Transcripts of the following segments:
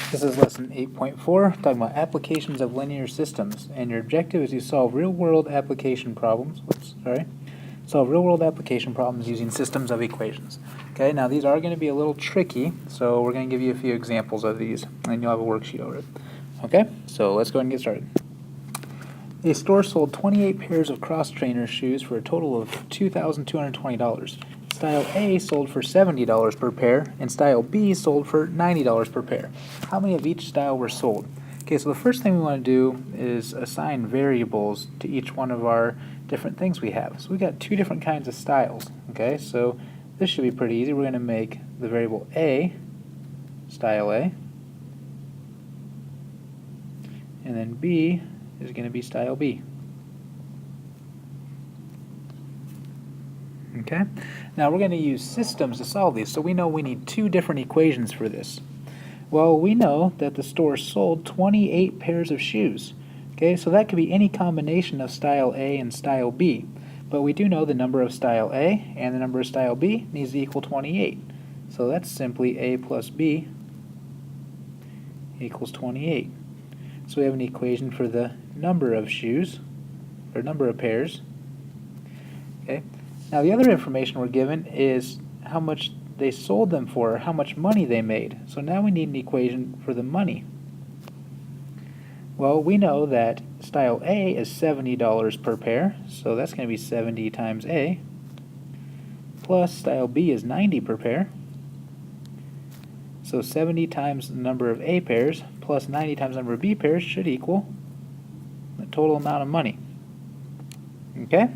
This is lesson 8.4, talking about applications of linear systems, and your objective is to solve real-world application problems. Solve real-world application problems using systems of equations. Okay, now these are going to be a little tricky, so we're going to give you a few examples of these, and you'll have a worksheet over it. Okay, so let's go ahead and get started. A store sold 28 pairs of cross-trainer shoes for a total of $2,220. Style A sold for $70 per pair, and Style B sold for $90 per pair. How many of each style were sold? Okay, so the first thing we want to do is assign variables to each one of our different things we have. So we got two different kinds of styles. Okay, so this should be pretty easy. We're going to make the variable A, Style A, and then B is going to be Style B. Okay, now we're going to use systems to solve these, so we know we need two different equations for this. Well, we know that the store sold 28 pairs of shoes. Okay, so that could be any combination of Style A and Style B, but we do know the number of Style A and the number of Style B needs to equal 28. So that's simply A plus B equals 28. So we have an equation for the number of shoes, or number of pairs. Okay. Now the other information we're given is how much they sold them for, or how much money they made. So now we need an equation for the money. Well, we know that Style A is $70 per pair, so that's going to be 70 times A, plus Style B is 90 per pair. So 70 times the number of A pairs plus 90 times the number of B pairs should equal the total amount of money. Okay?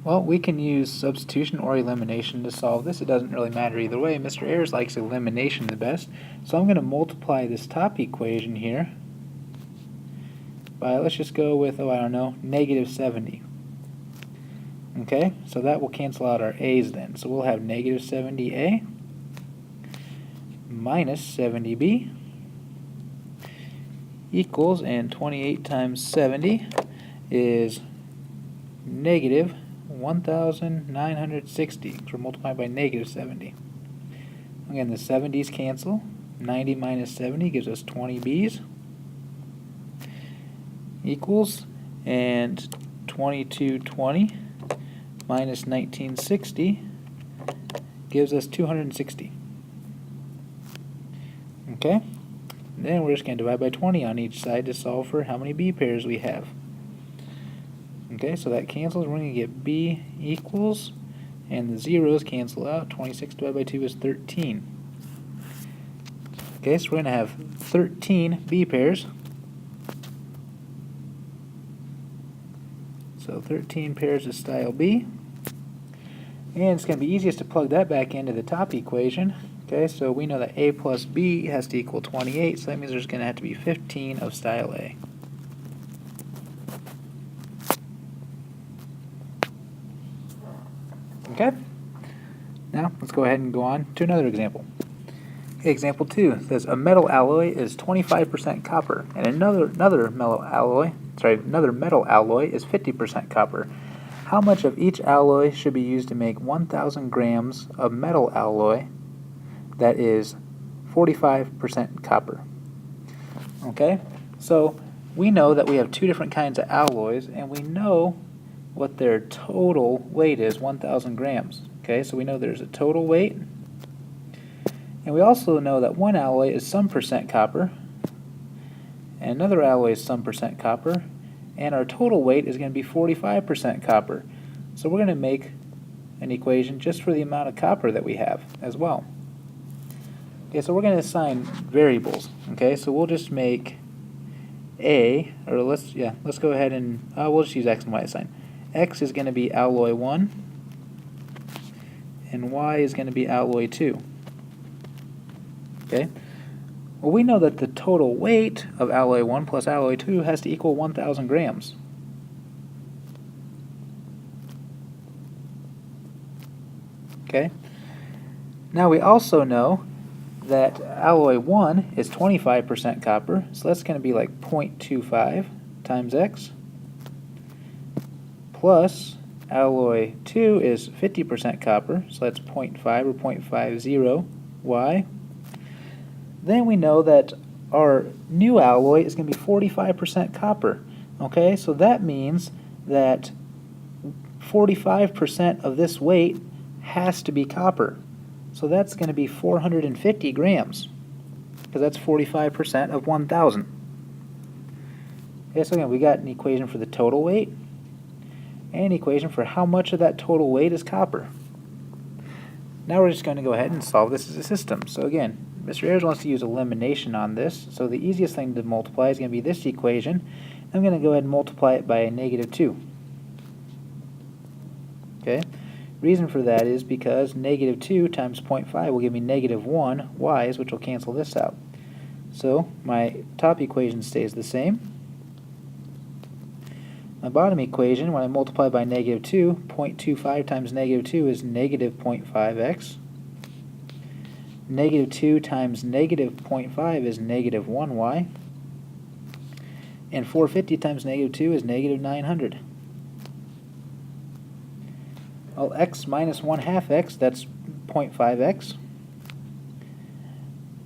Well, we can use substitution or elimination to solve this. It doesn't really matter either way. Mr. Ayers likes elimination the best. So I'm going to multiply this top equation here by, let's just go with, negative 70. Okay, so that will cancel out our A's then. So we'll have negative 70A minus 70B equals, and 28 times 70 is negative 1,960, because we're multiplying by negative 70. Again, the 70's cancel. 90 minus 70 gives us 20B's equals, and 2220 minus 1960 gives us 260. Okay? Then we're just going to divide by 20 on each side to solve for how many B pairs we have. Okay, so that cancels. We're going to get B equals, and the zeros cancel out. 26 divided by 2 is 13. Okay, so we're going to have 13 B pairs. So 13 pairs of Style B. And it's going to be easiest to plug that back into the top equation. Okay, so we know that A plus B has to equal 28, so that means there's going to have to be 15 of Style A. Okay, now let's go ahead and go on to another example. Okay, example 2 says a metal alloy is 25% copper, and another metal alloy is 50% copper. How much of each alloy should be used to make 1,000 grams of metal alloy that is 45% copper? Okay, so we know that we have two different kinds of alloys, and we know what their total weight is, 1,000 grams. Okay, so we know there's a total weight, and we also know that one alloy is some percent copper, and another alloy is some percent copper, and our total weight is going to be 45% copper. So we're going to make an equation just for the amount of copper that we have as well. Okay, so we're going to assign variables. Okay, so we'll just make A, or let's go ahead and we'll just use X and Y assign. X is going to be alloy 1, and Y is going to be alloy 2. Okay. Well, we know that the total weight of alloy 1 plus alloy 2 has to equal 1,000 grams. Okay. Now we also know that alloy 1 is 25% copper, so that's going to be like 0.25 times X, plus alloy 2 is 50% copper, so that's 0.5 or 0.50 Y, then we know that our new alloy is going to be 45% copper. Okay, so that means that 45% of this weight has to be copper. So that's going to be 450 grams, because that's 45% of 1,000. Okay, so again, we got an equation for the total weight and an equation for how much of that total weight is copper. Now we're just going to go ahead and solve this as a system. So again, Mr. Ayers wants to use elimination on this, so the easiest thing to multiply is going to be this equation. I'm going to go ahead and multiply it by a -2. Okay, reason for that is because -2 times 0.5 will give me -1 y's, which will cancel this out. So my top equation stays the same. My bottom equation, when I multiply by -2, 0.25 times -2 is -0.5x. -2 times -0.5 is -1y. And 450 times -2 is -900. Well, x minus 1/2 x, that's 0.5x.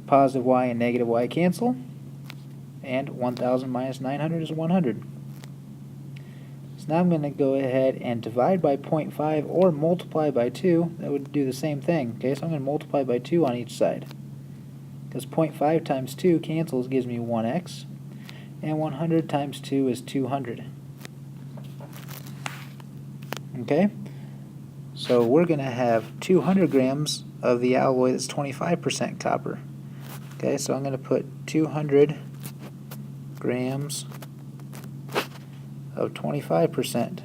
Positive y and negative y cancel. And 1,000 minus 900 is 100. So now I'm going to go ahead and divide by 0.5 or multiply by 2. That would do the same thing. Okay, so I'm going to multiply by 2 on each side. Because 0.5 times 2 cancels, gives me 1x. And 100 times 2 is 200. Okay, so we're going to have 200 grams of the alloy that's 25% copper. Okay, so I'm going to put 200 grams of 25%.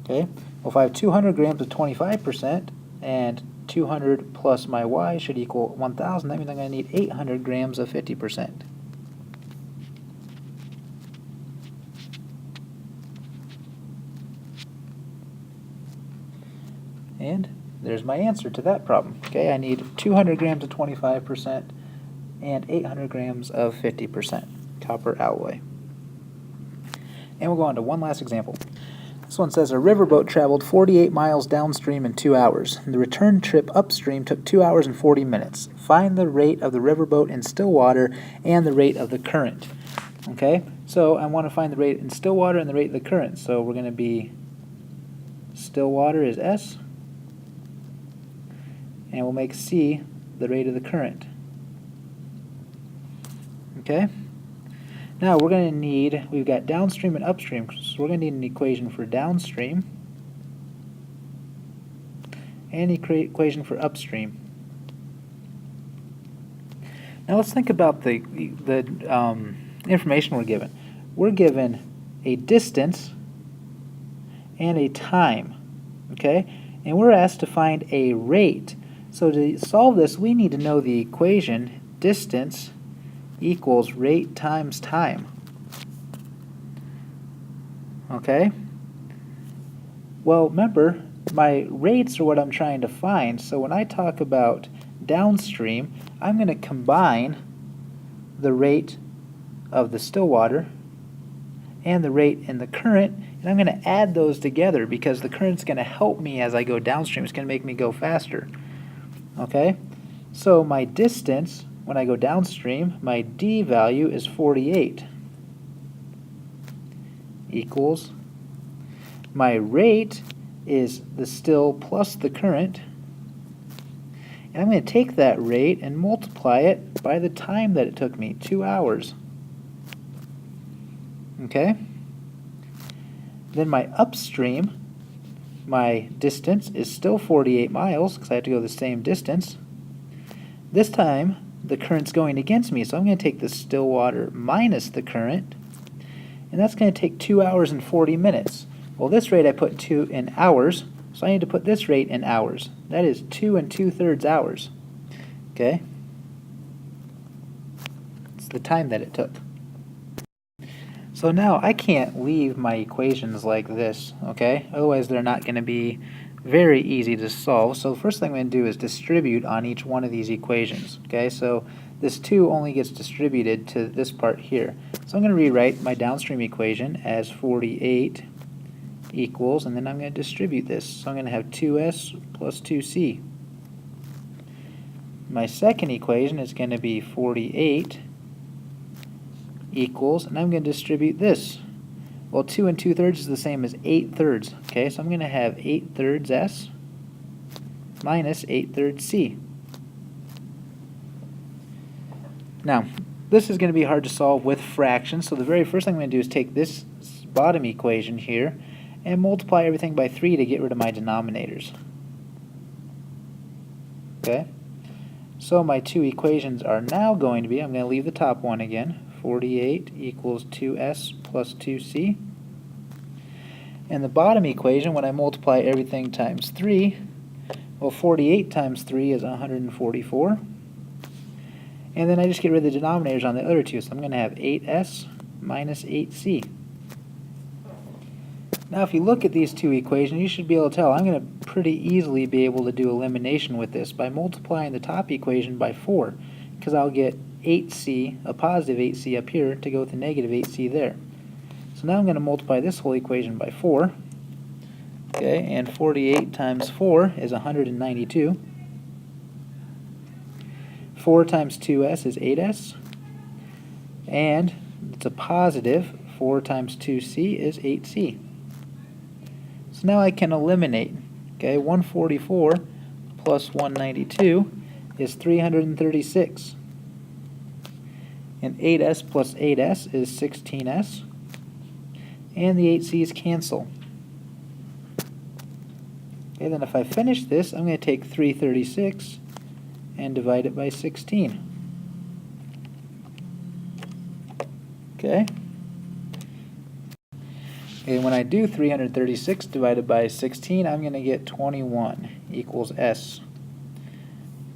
Okay, well, if I have 200 grams of 25% and 200 plus my y should equal 1,000, that means I'm going to need 800 grams of 50%. And there's my answer to that problem. Okay, I need 200 grams of 25% and 800 grams of 50% copper alloy. And we'll go on to one last example. This one says a riverboat traveled 48 miles downstream in 2 hours. The return trip upstream took 2 hours and 40 minutes. Find the rate of the riverboat in still water and the rate of the current. Okay, so I want to find the rate in still water and the rate of the current. So we're going to be still water is S, and we'll make C the rate of the current. Okay? Now we're going to need, we've got downstream and upstream, so we're going to need an equation for downstream and an equation for upstream. Now let's think about the information we're given. We're given a distance and a time, okay? And we're asked to find a rate. So to solve this, we need to know the equation distance equals rate times time. Okay? Well, remember, my rates are what I'm trying to find, so when I talk about downstream, I'm going to combine the rate of the still water and the rate in the current, and I'm going to add those together because the current's going to help me as I go downstream. It's going to make me go faster. Okay? So my distance, when I go downstream, my D value is 48 equals my rate is the still plus the current, and I'm going to take that rate and multiply it by the time that it took me, 2 hours. Okay? Then my upstream, my distance is still 48 miles because I have to go the same distance. This time the current's going against me, so I'm going to take the still water minus the current, and that's going to take 2 hours and 40 minutes. Well, this rate I put in hours, so I need to put this rate in hours. That is 2 2/3 hours. Okay? It's the time that it took. So now I can't leave my equations like this, okay? Otherwise they're not going to be very easy to solve. So the first thing I'm going to do is distribute on each one of these equations, okay? So this 2 only gets distributed to this part here. So I'm going to rewrite my downstream equation as 48 equals, and then I'm going to distribute this. So I'm going to have 2s plus 2c. My second equation is going to be 48 equals, and I'm going to distribute this. Well, 2 2/3 is the same as 8/3. Okay, so I'm going to have 8/3 S minus 8/3 C. Now, this is going to be hard to solve with fractions, so the very first thing I'm going to do is take this bottom equation here and multiply everything by 3 to get rid of my denominators. Okay, so my two equations are now going to be, I'm going to leave the top one again, 48 equals 2s plus 2c. And the bottom equation, when I multiply everything times 3, well, 48 times 3 is 144. And then I just get rid of the denominators on the other two, so I'm going to have 8s minus 8c. Now if you look at these two equations, you should be able to tell I'm going to pretty easily be able to do elimination with this by multiplying the top equation by 4, because I'll get 8c, a positive 8c up here, to go with the negative 8c there. So now I'm going to multiply this whole equation by 4. Okay, and 48 times 4 is 192. 4 times 2s is 8s. And it's a positive 4 times 2c is 8c. So now I can eliminate. Okay, 144 plus 192 is 336. And 8s plus 8s is 16s. And the 8c's cancel. Okay, then if I finish this, I'm going to take 336 and divide it by 16. Okay. And when I do 336 divided by 16, I'm going to get 21 equals S.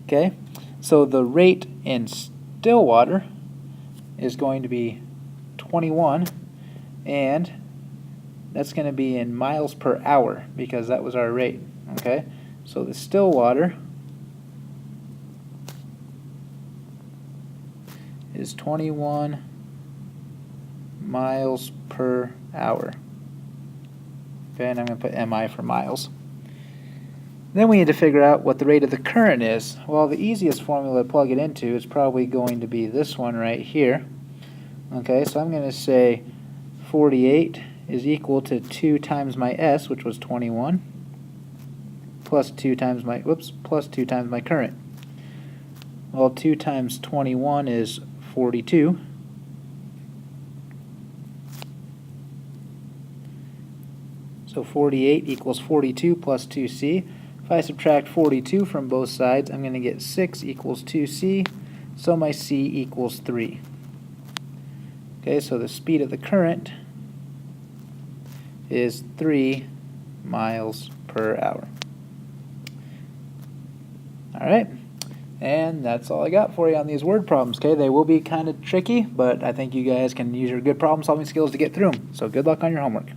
Okay, so the rate in still water is going to be 21, and that's going to be in miles per hour because that was our rate. Okay, so the still water is 21 miles per hour. Okay, and I'm going to put MI for miles. Then we need to figure out what the rate of the current is. Well, the easiest formula to plug it into is probably going to be this one right here. Okay, so I'm going to say 48 is equal to 2 times my S, which was 21, plus 2 times my, plus 2 times my current. Well, 2 times 21 is 42. So 48 equals 42 plus 2c. If I subtract 42 from both sides, I'm going to get 6 equals 2c, so my c equals 3. Okay, so the speed of the current is 3 miles per hour. Alright, and that's all I got for you on these word problems. Okay, they will be kind of tricky, but I think you guys can use your good problem solving skills to get through them. So good luck on your homework.